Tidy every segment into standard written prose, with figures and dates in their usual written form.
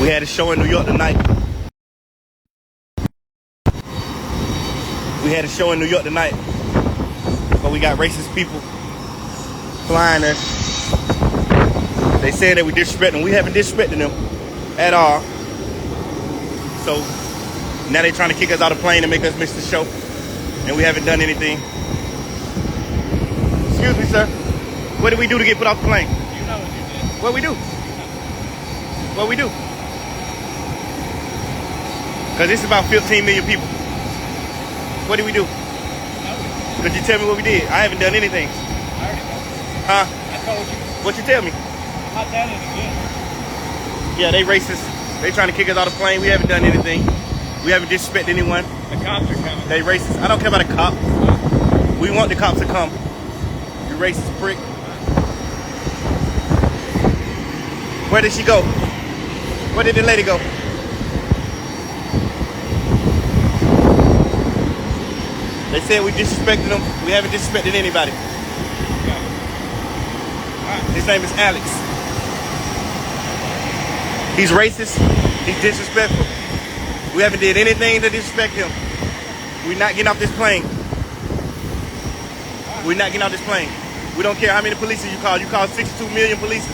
We had a show in New York tonight. But we got racist people flying us. They saying that we disrespect them. We haven't disrespected them at all. So now they trying to kick us out of the plane and make us miss the show. And we haven't done anything. Excuse me, sir. What did we do to get put off the plane? You know what you did. What we do? What we do? Because this is about 15 million people. What did we do? Could you tell me what we did? I haven't done anything. I already know. Huh? I told you. What you tell me? I'm not done it again. Yeah, they racist. They trying to kick us out of the plane. We haven't done anything. We haven't disrespected anyone. The cops are coming. They racist. I don't care about the cops. We want the cops to come. You racist prick. Where did she go? Where did the lady go? They said we disrespected them. We haven't disrespected anybody. His name is Alex. He's racist. He's disrespectful. We haven't did anything to disrespect him. We're not getting off this plane. We're not getting off this plane. We don't care how many police you call. You call 62 million police.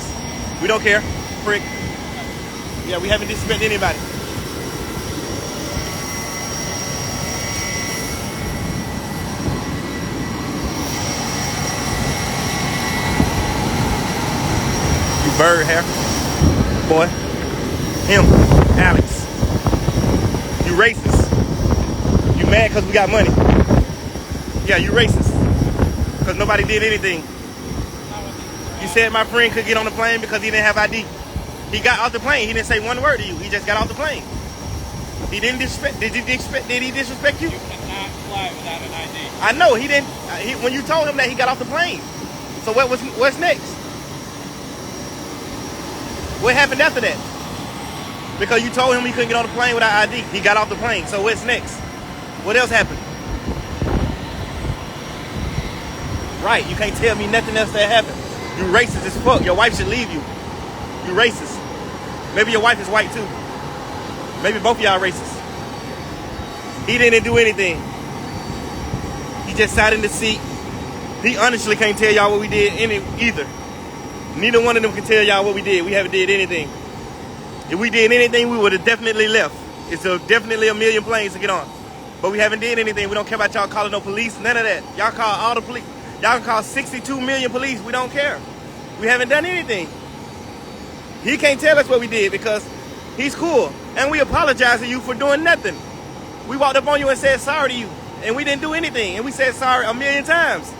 We don't care. Prick. Yeah, we haven't disrespected anybody. Bird hair. Boy. Him. Alex. You racist. You mad because we got money. Yeah, you racist. Because nobody did anything. You said my friend could get on the plane because he didn't have ID. He got off the plane. He didn't say one word to you. He just got off the plane. He didn't disrespect. Did he disrespect you? You cannot fly without an ID. I know. He didn't. When you told him that, he got off the plane. So what's next? What happened after that? Because you told him he couldn't get on the plane without ID. He got off the plane. So what's next? What else happened? Right. You can't tell me nothing else that happened. You racist as fuck. Your wife should leave you. You racist. Maybe your wife is white too. Maybe both of y'all racist. He didn't do anything. He just sat in the seat. He honestly can't tell y'all what we did either. Neither one of them can tell y'all what we did. We haven't did anything. If we did anything, we would have definitely left. It's definitely a million planes to get on. But we haven't did anything. We don't care about y'all calling no police, none of that. Y'all call all the police. Y'all can call 62 million police. We don't care. We haven't done anything. He can't tell us what we did because he's cool. And we apologize to you for doing nothing. We walked up on you and said sorry to you. And we didn't do anything. And we said sorry a million times.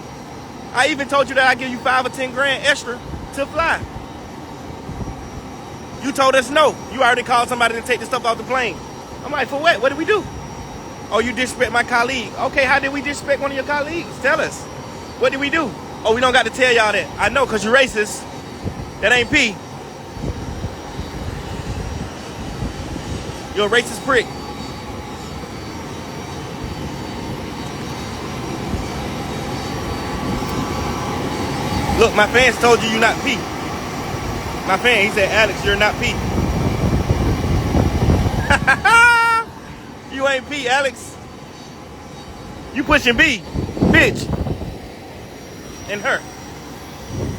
I even told you that I'd give you 5 or 10 grand extra to fly. You told us no. You already called somebody to take the stuff off the plane. I'm like, for what? What did we do? Oh, you disrespect my colleague. Okay, how did we disrespect one of your colleagues? Tell us. What did we do? Oh, we don't got to tell y'all that. I know, because you're racist. That ain't P. You're a racist prick. Look, my fans told you you're not P. My fan, he said, Alex, you're not P. You ain't P, Alex. You pushing B, bitch. And her.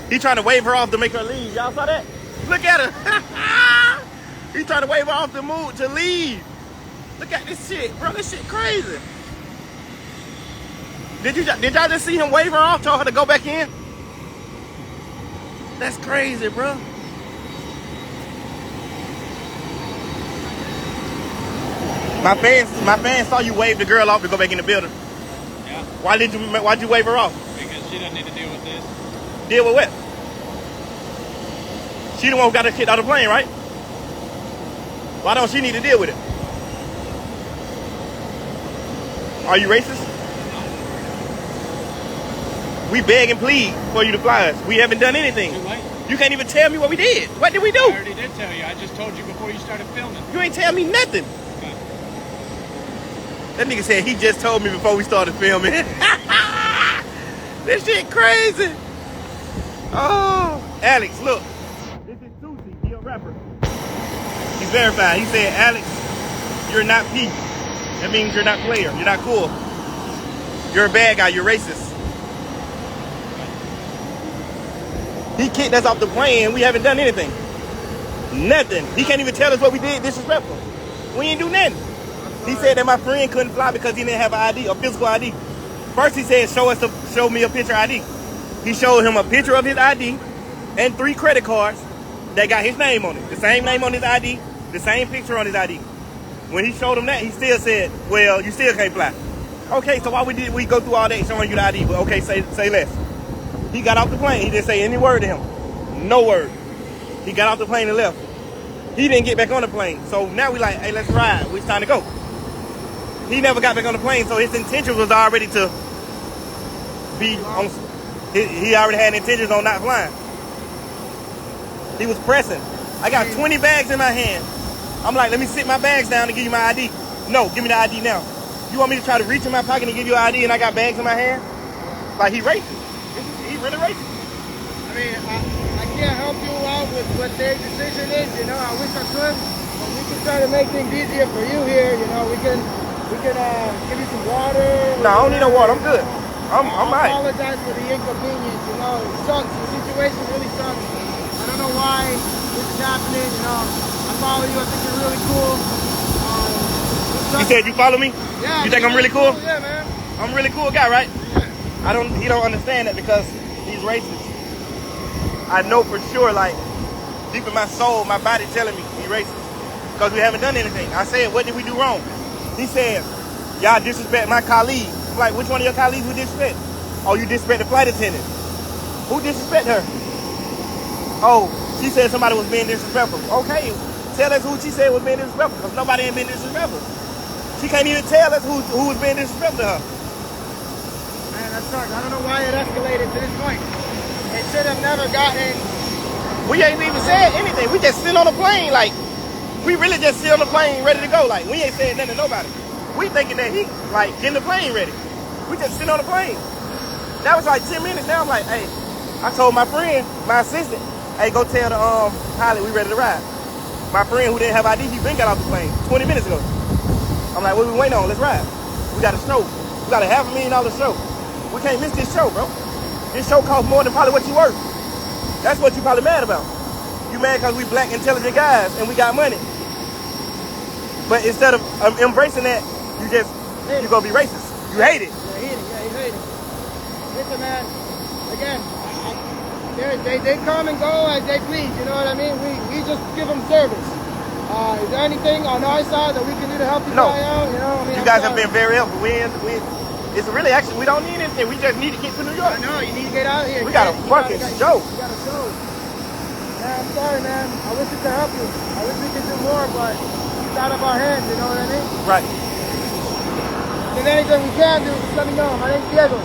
He trying to wave her off to make her leave. Y'all saw that? Look at her. He trying to wave her off to leave. Look at this shit, bro. This shit crazy. Did y'all just see him wave her off, told her to go back in? That's crazy, bro. My fans saw you wave the girl off to go back in the building. Yeah. Why'd you wave her off? Because she doesn't need to deal with this. Deal with what? She the one who got us kicked out of the plane, right? Why don't she need to deal with it? Are you racist? We beg and plead for you to fly us. We haven't done anything. Too late. You can't even tell me what we did. What did we do? I already did tell you. I just told you before you started filming. You ain't tell me nothing. Okay. That nigga said he just told me before we started filming. This shit crazy. Oh, Alex, look. This is Susie. He a rapper. He's He's verified. He said, Alex, you're not P. That means you're not player. You're not cool. You're a bad guy. You're racist. He kicked us off the plane and we haven't done anything. Nothing. He can't even tell us what we did disrespectful. We ain't do nothing. He said that my friend couldn't fly because he didn't have an ID, a physical ID. First he said, show me a picture ID. He showed him a picture of his ID and 3 credit cards that got his name on it. The same name on his ID, the same picture on his ID. When he showed him that, he still said, well, you still can't fly. Okay, so why we go through all that showing you the ID? But okay, say less. He got off the plane. He didn't say any word to him. No word. He got off the plane and left. He didn't get back on the plane. So now we like, hey, let's ride. It's time to go. He never got back on the plane, so his intention was already to be on. He already had intentions on not flying. He was pressing. I got 20 bags in my hand. I'm like, let me sit my bags down and give you my ID. No, give me the ID now. You want me to try to reach in my pocket and give you an ID and I got bags in my hand? Like, he racist. He really racist. I mean, I can't help you out with what their decision is, you know. I wish I could, but we can try to make things easier for you here, you know. We can give you some water. No, I don't need no water. I'm good. I'm all right. I apologize for the inconvenience, you know. It sucks. The situation really sucks. I don't know why this is happening, you know. I follow you. I think you're really cool. You said you follow me? Yeah. You think I'm really cool? Yeah, man. I'm a really cool guy, right? Yeah. He don't understand that because he's racist. I know for sure, like, deep in my soul, my body telling me he's racist. Because we haven't done anything. I said, what did we do wrong? He said, y'all disrespect my colleague. I'm like, which one of your colleagues we disrespect? Oh, you disrespect the flight attendant. Who disrespect her? Oh, she said somebody was being disrespectful. Okay, tell us who she said was being disrespectful, because nobody ain't been disrespectful. She can't even tell us who was being disrespectful to her. Man, that sucks. I don't know why it escalated to this point. It should have never gotten. We ain't even said anything. We just sit on the plane, like, we really just sit on the plane ready to go. Like, we ain't saying nothing to nobody. We thinking that he, like, getting the plane ready. We just sit on the plane. That was like 10 minutes. Now I'm like, hey, I told my friend, my assistant, hey, go tell the pilot we ready to ride. My friend who didn't have ID, he been got off the plane 20 minutes ago. I'm like, what we waiting on? Let's ride. We got a show. We got a $500,000 show. We can't miss this show, bro. This show costs more than probably what you worth. That's what you probably mad about. You mad because we black, intelligent guys and we got money. But instead of embracing that, you gonna be racist. You hate it. Yeah, he hate it. Listen, man, again, they come and go as they please, you know what I mean? We just give them service. Is there anything on our side that we can do to help you guys out? You know, I mean, you guys have been very helpful. It's really actually, we don't need anything. We just need to get to New York. I know, you need to get out of here. We got a fucking show. We got a show. Man, I'm sorry, man. I wish we could help you. I wish we could do more, but it's out of our hands, you know what I mean? Right. If there's anything we can do, just let me know. My name's Diego.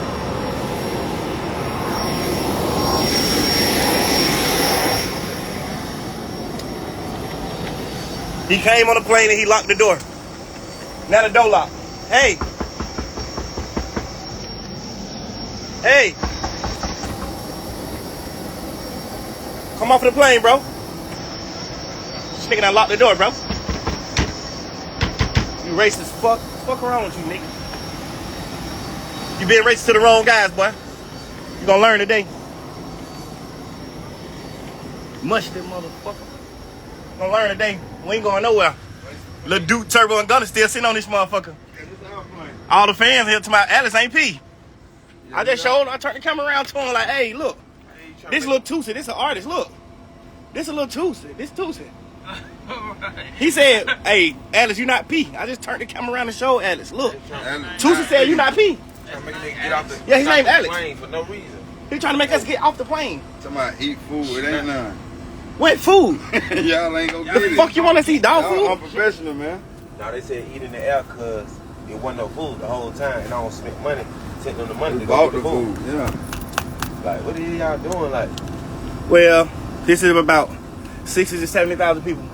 He came on the plane and he locked the door. Now the door locked. Hey. Hey. Come off of the plane, bro. This nigga done locked the door, bro. You racist fuck. Fuck around with you, nigga. You being racist to the wrong guys, boy. You gonna learn today. Mush that motherfucker. You gonna learn today. We ain't going nowhere. Lil Duke, Turbo, and Gunna still sitting on this motherfucker. All the fans here to my Alice ain't P. I turned the camera around to him like, hey, look. This little Tootsie, this an artist, look. This a little Tootsie, this Tootsie. He said, hey, Alice, you not P. I just turned the camera around and showed Alice, look. Tootsie said you not P. Yeah, his name Alex. For no reason. He trying to make us get off the plane. Talking about eat food, it ain't none. What food? Y'all ain't gonna get it. The fuck you want us to eat dog food? I'm professional, man. Now they said eat in the air because it wasn't no food the whole time, and I don't spend money, sent them the money to go Bought get the the food. food, yeah. Like, what are y'all doing? Like, Well, this is about 60 to 70,000 people.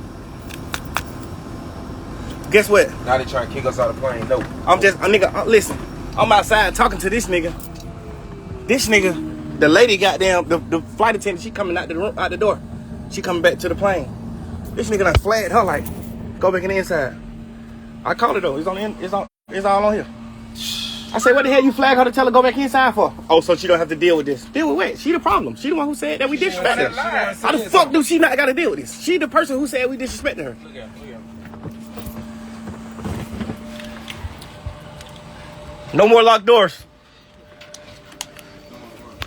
Guess what? now they trying to kick us out of the plane. No. Listen, I'm outside talking to this nigga. This nigga, the lady goddamn, the flight attendant, she coming out the door. She coming back to the plane. This nigga done flagged her like, Go back in the inside. I called it though. It's all on here. I said, what the hell you flag her to tell her go back inside for? Oh, so she don't have to deal with this. Deal with what? She the problem. She the one who said that we disrespected her. How the fuck do she not got to deal with this? She the person who said we disrespected her. Look at him. No more locked doors.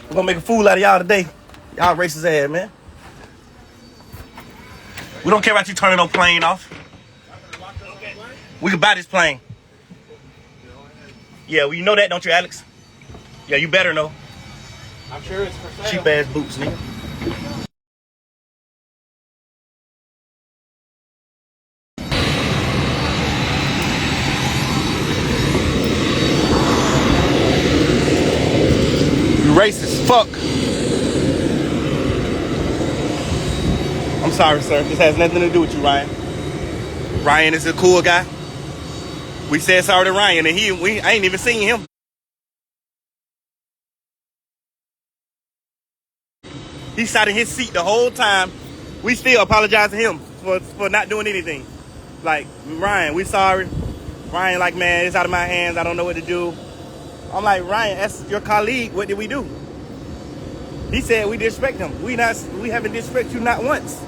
We're gonna make a fool out of y'all today. Y'all racist ass, man. We don't care about you turning no plane off. We can buy this plane. Yeah, well, you know that, don't you, Alex? Yeah, you better know. I'm sure it's for sale. Cheap ass boots, nigga. You racist fuck. I'm sorry, sir. This has nothing to do with you, Ryan. Ryan is a cool guy. We said sorry to Ryan, and I ain't even seen him. He sat in his seat the whole time. We still apologize to him for not doing anything. Like, Ryan, we sorry. Ryan, like, man, it's out of my hands. I don't know what to do. I'm like, Ryan, that's your colleague. What did we do? He said we disrespect him. We haven't disrespected you not once.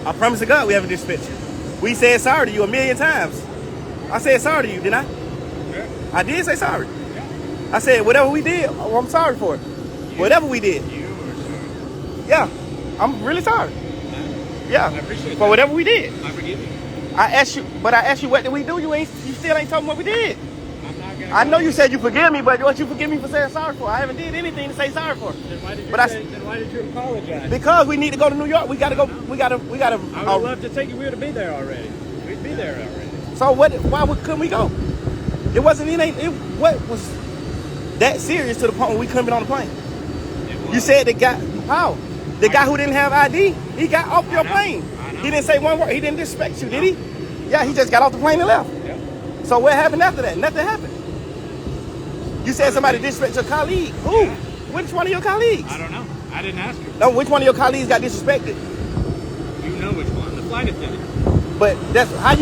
I promise to God we haven't disrespected you. We said sorry to you a million times. I said sorry to you, didn't I? Yeah. I did say sorry. Yeah. I said whatever we did, I'm sorry for it. Whatever we did. You are sorry. Yeah, I'm really sorry. Yeah, I appreciate for that. whatever we did. I forgive you. I asked you what did we do? You still ain't told me what we did. I'm not gonna. I know you said you forgive me, but what you forgive me for saying sorry for? I haven't did anything to say sorry for. Then why did you But then why did you apologize? Because we need to go to New York. We gotta go. We gotta. I would love to take you. We would be there already. We'd be there already. So what? Why couldn't we go? It wasn't. What was that serious to the point where we couldn't get on the plane? You said the guy. How? The guy who didn't have ID, he got off your plane. I know. He didn't say one word. He didn't disrespect you, did he? Yeah, he just got off the plane and left. Yeah. So what happened after that? Nothing happened. You said somebody disrespected your colleague. Who? Yeah. Which one of your colleagues? I don't know. I didn't ask her. No, which one of your colleagues got disrespected? You know which one. The flight attendant. But that's how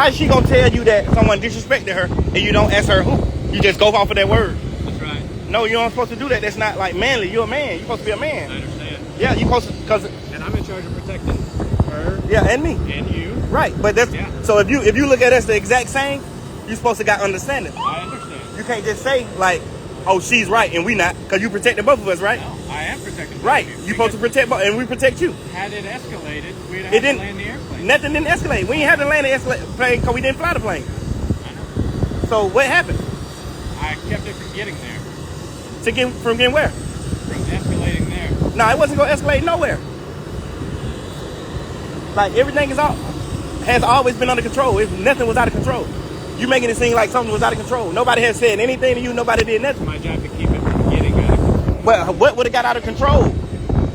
is she gonna tell you that someone disrespected her and you don't ask her who? You just go off of that word. That's right. No, you aren't supposed to do that. That's not like manly. You're a man. You're supposed to be a I man. understand. Yeah, you're supposed to, cause And I'm in charge of protecting her yeah, and me. and you. Right, but that's so if you look at us the exact same, you're supposed to got understanding. I understand. You can't just say like, oh, she's right and we not, cause you protected both of us, right? No, I am protecting Right. you. You supposed to protect both, and we protect you. Had it escalated, we'd have It had didn't. to land the airplane. Nothing didn't escalate. We ain't had to land the plane because we didn't fly the plane. I know. So what happened? I kept it from getting there. From getting where? From escalating there. No, it wasn't gonna escalate nowhere. Like everything has always been under control. Nothing was out of control. You making it seem like something was out of control. Nobody has said anything to you. Nobody did nothing. It's my job to keep it from getting out of control. Well, what would have got out of control?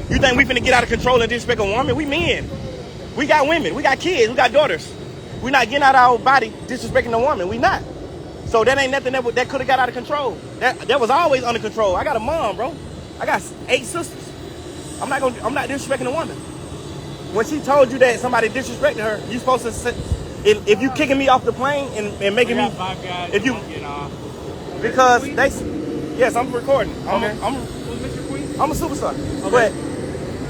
You think we finna get out of control and disrespect a woman? We men. We got women. We got kids. We got daughters. We're not getting out of our body disrespecting a woman. We not. So that ain't nothing that could have got out of control. That was always under control. I got a mom, bro. I got 8 sisters. I'm not disrespecting a woman. When she told you that somebody disrespected her, you supposed to say, if you kicking me off the plane and making We me, got 5 guys. if you, Won't get off. because they, yes, I'm recording. Okay. I'm Was Mr. Queen? I'm a superstar. Okay.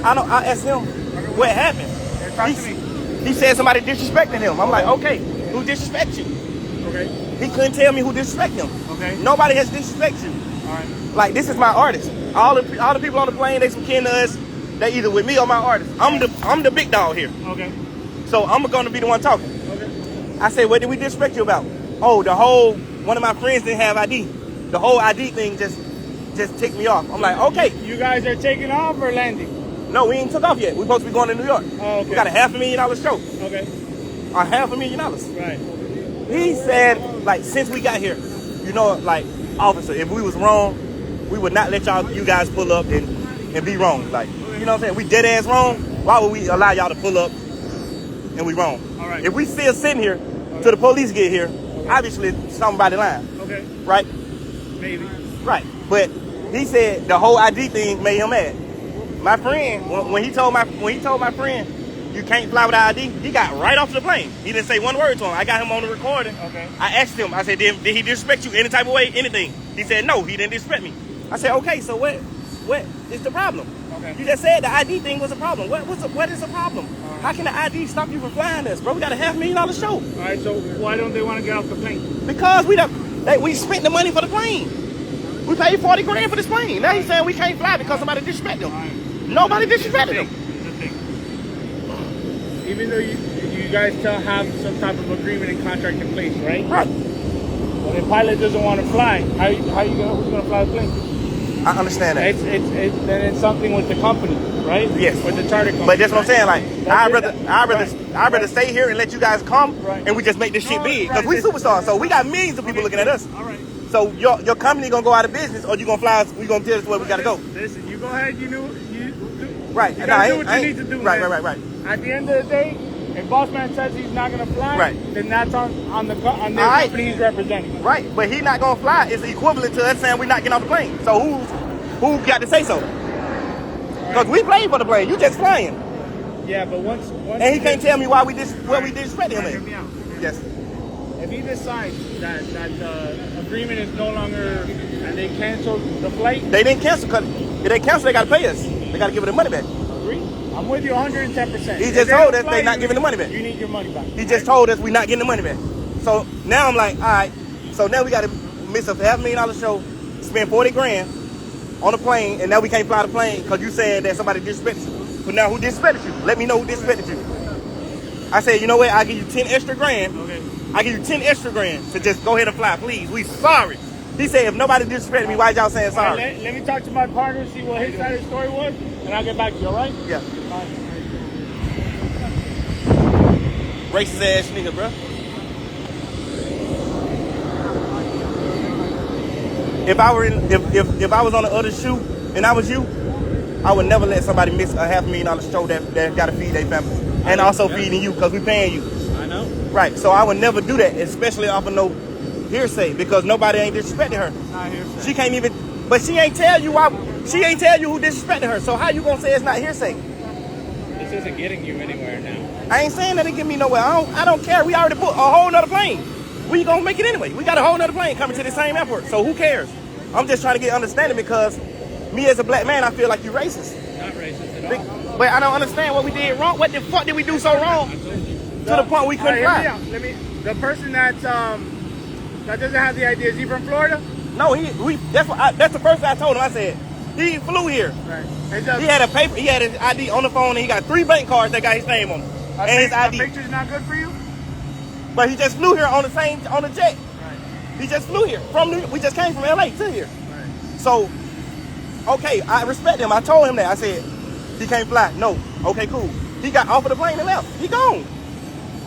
But I asked him what happened. Talk to me. He said somebody disrespected him. I'm like, okay, who disrespected you? Okay. He couldn't tell me who disrespected him. Okay. Nobody has disrespected you. All right. Like, this is my artist. All the people on the plane, they some kin to us. They either with me or my artist. I'm the big dog here. Okay. So I'm gonna be the one talking. Okay. I said, what did we disrespect you about? Oh, one of my friends didn't have ID. The whole ID thing just ticked me off. I'm like, okay. You guys are taking off or landing? No, we ain't took off yet. We're supposed to be going to New York. Oh, okay. We got a $500,000 show. Okay. A $500,000. Right. He said, like, since we got here, you know, like, officer, if we was wrong, we would not let you guys pull up and be wrong. Like, you know what I'm saying? We dead ass wrong. Why would we allow y'all to pull up and we wrong? All right. If we still sitting here till the police get here, obviously somebody lying. Okay. Right? Maybe. Right. But he said the whole ID thing made him mad. My friend, when he told my friend you can't fly without ID. He got right off the plane. He didn't say one word to him. I got him on the recording. Okay. I asked him, I said, did he disrespect you any type of way, anything? He said, no, he didn't disrespect me. I said, okay, so what is the problem? Okay. You just said the ID thing was a problem. What is the problem? How can the ID stop you from flying us, bro? We got a $500,000 show. All right, so why don't they want to get off the plane? Because we spent the money for the plane. We paid 40 grand for this plane. Now he's saying we can't fly because somebody disrespected him. Right. Nobody disrespected him. The thing. Even though you guys still have some type of agreement and contract in place, right? Right. When the pilot doesn't want to fly, who's gonna fly the plane? I understand that. Then it's something with the company, right? Yes. With the charter company. But that's what I'm saying. Like, That's I'd rather stay here and let you guys come, Right. and we just make this shit No, big right. because we superstars. So we got millions of people looking at us. All right. So your company gonna go out of business, or you gonna fly us? We gonna tell us where we gotta go. Listen, you go ahead. You Right. You Nah, gotta do what you need to do. Right. man. Right. At the end of the day, if boss man says he's not gonna fly, Right. then that's on their right. company he's representing. Right. But he not gonna fly. It's equivalent to us saying we're not getting off the plane. So who got to say so? Because we paid for the plane. You just flying, Yeah, but once and he can't tell me why we disrespect him. Hear me out. Yes. If he decides that the agreement is no longer and they cancel the flight, They didn't cancel. Cause if they cancel, they gotta pay us. They gotta give us the money back. agree. I'm with you 110%. He If just they told don't us fly they not you, giving the money back. You need your money back. He just told us we're not getting the money back. So now I'm like, all right. So now we got to miss a $500,000 show, spend 40 grand on a plane, and now we can't fly the plane because you saying that somebody disrespected you. But now who disrespected you? Let me know who disrespected you. I said, you know what? I'll give you 10 extra grand. Okay. I give you 10 extra grand to just go ahead and fly, please. We sorry. He said, if nobody disrespected me, why y'all saying All right, sorry? let me talk to my partner, see what his side of the story was, and I'll get back to you, all right? Yeah. All right. Racist ass nigga, bro. If I were if I was on the other shoe and I was you, I would never let somebody miss a $500,000 show that got to feed their family and also feeding you because we paying you. I know. Right. So I would never do that, especially off of no hearsay because nobody ain't disrespecting her. Not hearsay. She can't even. But she ain't tell you why. She ain't tell you who disrespected her. So how you gonna say it's not hearsay? This isn't getting you anywhere now. I ain't saying that it get me nowhere. I don't care. We already booked a whole nother plane. We gonna make it anyway. We got a whole nother plane coming to the same airport. So who cares? I'm just trying to get understanding because me as a black man, I feel like you racist. Not racist at all. But I don't understand what we did wrong. What the fuck did we do so wrong to the point we couldn't All right, fly? hear me out. The person that doesn't have the idea, is he from Florida? No, that's the first thing I told him. I said he flew here. Right. He had a paper. He had his ID on the phone, and he got 3 bank cards that got his name on them and his ID. The picture's not good for you? But he just flew here on the jet. Right. He just flew here from we just came from LA to here. Right. So, okay, I respect him. I told him that. I said he can't fly. No. Okay, cool. He got off of the plane and left. He gone.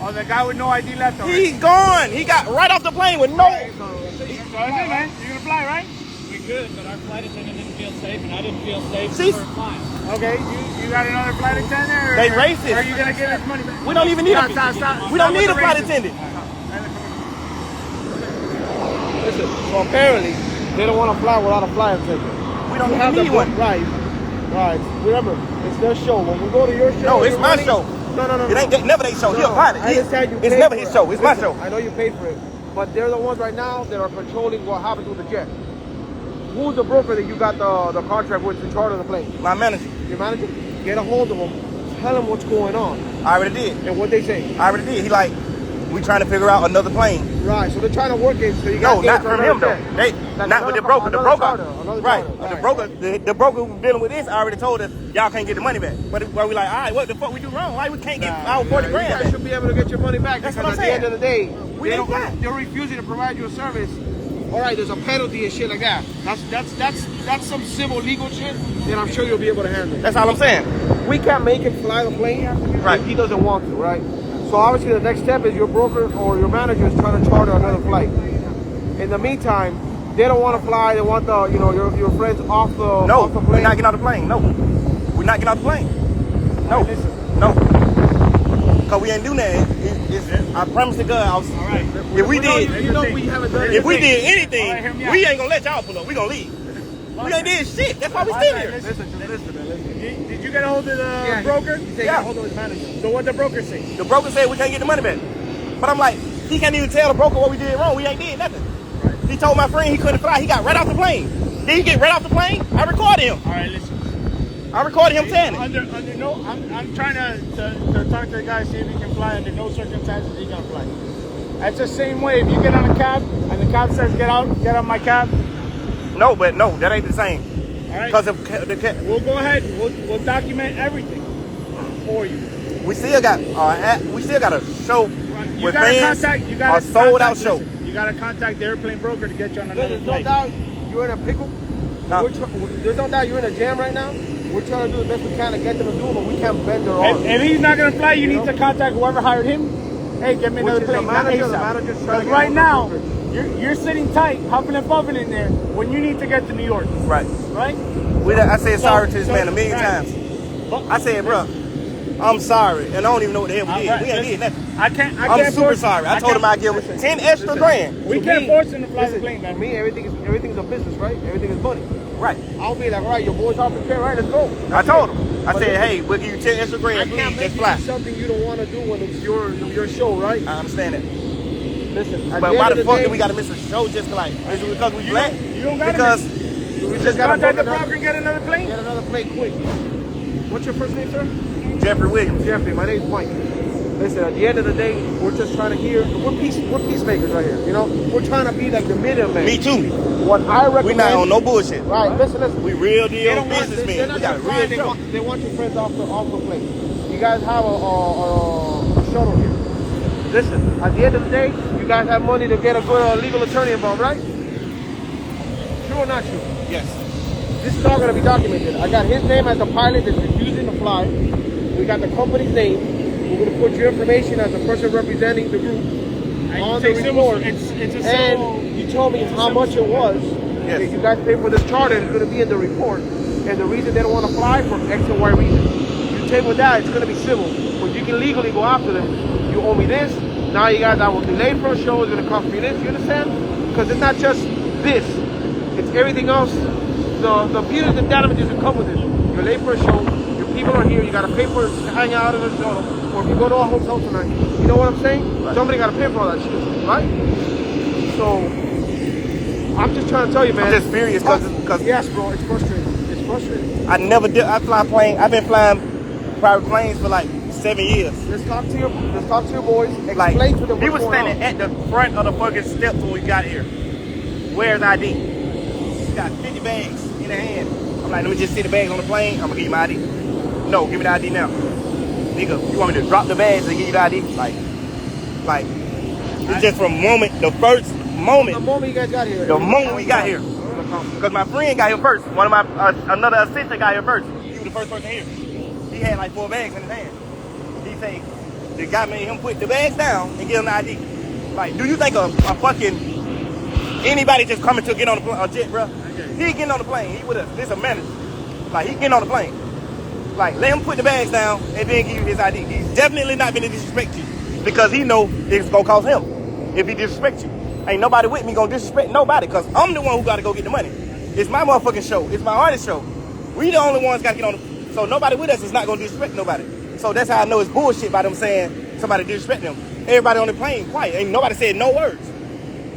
Oh, the guy with no ID left already. He's gone. He got right off the plane with no. So that's it, man. You're gonna fly, right? We could, but our flight attendant didn't feel safe, and I didn't feel safe She's- for flying. Okay, you got another flight attendant? Or, They racist. Or are you gonna give us money back? We don't even need a. Stop We don't with need the a flight racist. attendant. Listen, so apparently they don't want to fly without a flight attendant. We don't You have even need the one. right. Right. Remember, it's their show. When we go to your show, No, it's your my money- show. No. It ain't never they show. He a pilot. I understand you It's paid never for his it. show. It's my Listen, show. I know you paid for it, but they're the ones right now that are controlling what happens with the jet. Who's the broker that you got the contract with to charter the plane? My manager. Your manager? Get a hold of them. Tell them what's going on I already did. and what they say. I already did. He like, we trying to figure out another plane. Right. So they're trying to work it. So you No, got not from him though. They Like not with the another- broker. The another broker, charter, another right? charter. The broker, the broker who's dealing with this already told us y'all can't get the money back. But we like, all right, what the fuck we do wrong? Why we can't get our 40 You grand guys back? should be able to get your money back That's because what I'm at the end saying. of the day, We ain't fly. they're refusing to provide you a service. All right, there's a penalty and shit like that. That's some civil legal shit that I'm sure you'll be able to handle. That's all I'm saying. We can't make him fly the plane Right. if he doesn't want to, right? So obviously the next step is your broker or your manager is trying to charter another flight. In the meantime, they don't want to fly. They want the your friends off the No, off the we're plane. not getting off the plane. No, we're not getting off the plane. No, no. Cause we ain't doing that. I promise to God, All right. if we did, you know we haven't done if we did All right, hear anything, me out. we ain't gonna let y'all pull up. We gonna leave. We ain't did shit. That's why we still here. Listen. Did you get a hold of the broker? He said he got hold of his manager. So what the broker say? The broker said we can't get the money back. But I'm like, he can't even tell the broker what we did wrong. We ain't did nothing. Right. He told my friend he couldn't fly. He got right off the plane. Did he get right off the plane? I recorded him. All right, listen. I recorded him saying it. Under no, I'm trying to talk to the guy, see if he can fly. Under no circumstances he can fly. That's the same way. If you get on a cab and the cab says get on my cab. No, that ain't the same. All right. Because of the cab. We'll go ahead. We'll document everything for you. We still got a show You with gotta fans. contact. You gotta a sold out contact- show. listen, you gotta contact the airplane broker to get you on another There's no flight. doubt you're in a pickle. Huh? There's no doubt you're in a jam right now. We're trying to do the best we can to get them to do it, but we can't bend their arms. If he's not gonna fly, you need to contact whoever hired him. Hey, get me Which another is the plane. Not manager, the ASAP. manager's trying to Because get right hold now, of the broker. you're sitting tight, huffing and puffing in there when you need to get to New York. Right. Right? I said sorry to this man a million right. times. But- I said, bro, I'm sorry, and I don't even know what the hell we did. Right, We ain't listen, did nothing. I can't I'm super force- sorry. I told him I'd give him 10 extra grand. We To can't me- force him to fly the listen, plane, man. For me, everything is a business, right? Everything is money. Right. I'll be like, all right, your boys are prepared, right? Let's go. I told him. I But said, listen, hey, we'll give you 10 extra I grand, can't please, make just you fly. do something you don't want to do when it's your show, right? I understand that. Listen, at But the why end the of fuck day, did we gotta miss a show just like, is it because we black? You don't gotta Because we Just gotta contact the book broker and get another plane. Get another plane quick. What's your first name, sir? Jeffrey Williams. Jeffrey. My name's Mike. Listen, at the end of the day, we're just trying to hear. We're peacemakers right here. You know, we're trying to be like the middleman. Me too. What I recommend. We not on no bullshit. Right. Listen. We real They deal don't want- they're businessmen. not We got a just flying, real joke. they want your friends off the plane. You guys have a shuttle here. Listen, at the end of the day, you guys have money to get a good legal attorney involved, right? True or not true? Yes. This is all going to be documented. I got his name as the pilot that's refusing to fly. We got the company's name. We're going to put your information as the person representing the group on the report. It's a civil. And you told me how much it was Yes. that you guys paid for this charter. It's going to be in the report. And the reason they don't want to fly for X and Y reason. You take with that, it's going to be civil. But you can legally go after them. You owe me this. Now you guys, I will delay for a show. It's going to cost me this. You understand? Because it's not just this. It's everything else. The punitive damages that come with it. You're late for a show. Your people are here. You got to pay for to hang out in the show. Or if you go to a hotel tonight. You know what I'm saying? Right. Somebody got to pay for all that shit. Right? So, I'm just trying to tell you, man. I'm just furious because Yes, bro. It's frustrating. It's frustrating. I never did. I fly plane. I've been flying private planes for like 7 years. Let's talk to your boys. Like, Explain to them he what's was going standing on. at the front of the fucking steps when we got here. Where's ID? He got 50 bags in the hand. I'm like, let me just see the bags on the plane. I'm gonna give you my ID. No, give me the ID now. Nigga, you want me to drop the bags and give you the ID? Like, it's just from the first moment. The moment you guys got here. The moment we got here. Because my friend got here first. One of my, another assistant got here first. He was the first person here. He had like 4 bags in his hand. He said, the guy made him put the bags down and give him the ID. Like, do you think a fucking, anybody just coming to get on a jet, bro? He getting on the plane. He with us. This a manager. Like, he getting on the plane. Like, let him put the bags down and then give you his ID. He's definitely not gonna disrespect you because he know it's gonna cost him if he disrespect you. Ain't nobody with me gonna disrespect nobody because I'm the one who gotta go get the money. It's my motherfucking show. It's my artist show. We the only ones gotta get on the, so nobody with us is not gonna disrespect nobody. So that's how I know it's bullshit by them saying somebody disrespect them. Everybody on the plane quiet. Ain't nobody said no words.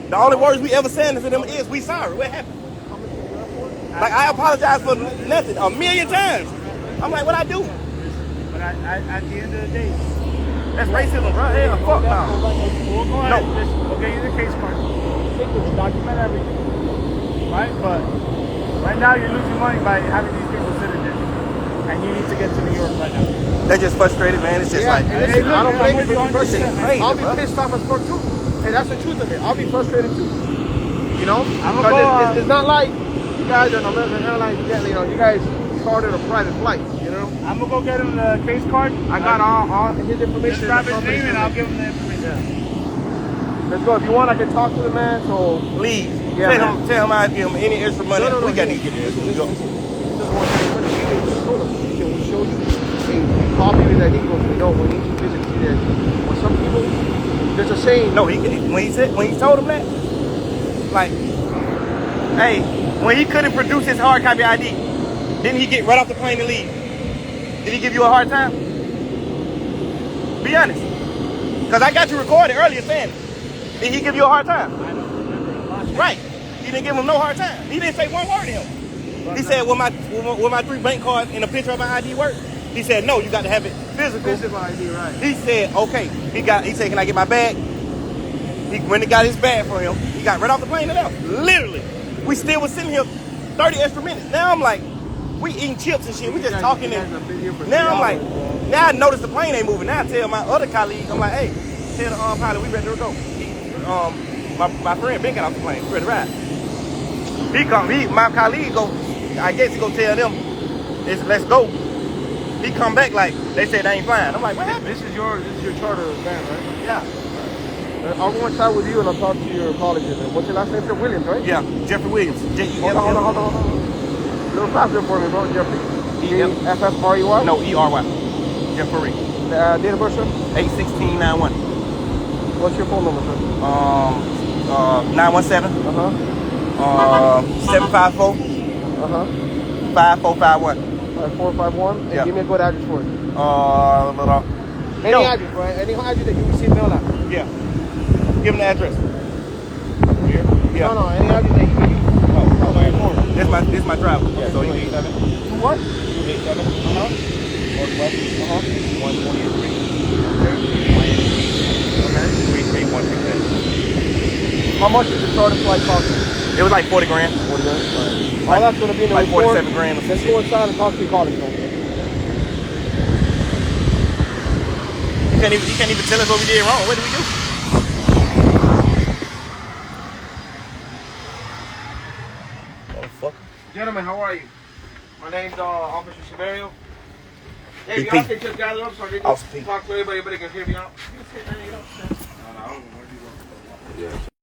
The only words we ever said to them is, we sorry. What happened? Like, I apologize for nothing 1,000,000 times. I'm like, what I do? But at the end of the day, That's racism, bro. Hell, fuck no. we'll go ahead. No. We'll get you the case card. We'll document everything. Right? But right now you're losing money by having these people sitting there. And you need to get to New York right now. They're just frustrated, man. It's just Yeah, like, and listen, look, I don't blame I'm you for with being you frustrated. 100%, I'll be bro. pissed off as fuck too. And that's the truth of it. I'll be frustrated too. You know? I'm gonna Because go, it's not like you guys are an American Airlines, you guys chartered a private flight, you know? I'm gonna go get him the case card. I got all his Just information. grab the his company's name and I'll information. give him the information. Let's go. If you want, I can talk to the man. So please, Yeah, tell him I'd give him any extra money. No, we got to he- get this. he just wants to told him, can we show you a copy of that? He goes, no, we need to physically see that. For some people, there's a saying. No, when he told him that, like, hey, When he couldn't produce his hard copy ID, didn't he get right off the plane and leave? Did he give you a hard time? Be honest. Because I got you recorded earlier saying it. Did he give you a hard time? I don't remember. Right. You didn't give him no hard time. He didn't say one word to him. He said, will my 3 bank cards and a picture of my ID work? He said, no, you got to have it physical. Physical ID, right. He said, okay. He said, can I get my bag? He went and got his bag for him. He got right off the plane and left. Literally. We still was sitting here 30 extra minutes. Now I'm like, we eating chips and shit. We just talking. Now I'm like, now I notice the plane ain't moving. Now I tell my other colleague, I'm like, hey, tell the pilot we ready to go. My friend Ben got off the plane. We ready to ride. My colleague go, I guess he go tell them, let's go. He come back like, they said they ain't flying. I'm like, what happened? This is your charter van, right? Yeah. I'll go inside with you and I'll talk to your colleagues. What's your last name? Sir? Williams, right? Yeah, Jeffrey Williams. Hold on. A little faster for me, bro. Jeffrey. F-F-R-E-Y? No, E-R-Y. Jeffrey. Date of birth, sir? 8/16/91. What's your phone number, sir? 917. 754. 5451. 5451. And Yeah. give me a good address for it. Any No. address, right? Any address that you receive mail at. Yeah. Give him the address. Here? Yeah. No, any address that you can use. This is my driver. Yeah, so you need 7. What? 287. Northwest. 123. Okay. 33168. How much is the charter flight cost? It was like 40 grand. 40 grand. All that's going to be in the Like report. 47 grand or some Let's shit. go inside and talk to your colleagues, man. You can't even tell us what we did wrong. What did we do? Motherfucker. Gentlemen, how are you? My name's Officer Severio. Hey, BP. y'all can just gather up so I can Officer P. talk to everybody can hear me out. No, I don't know where you want to go. Yeah.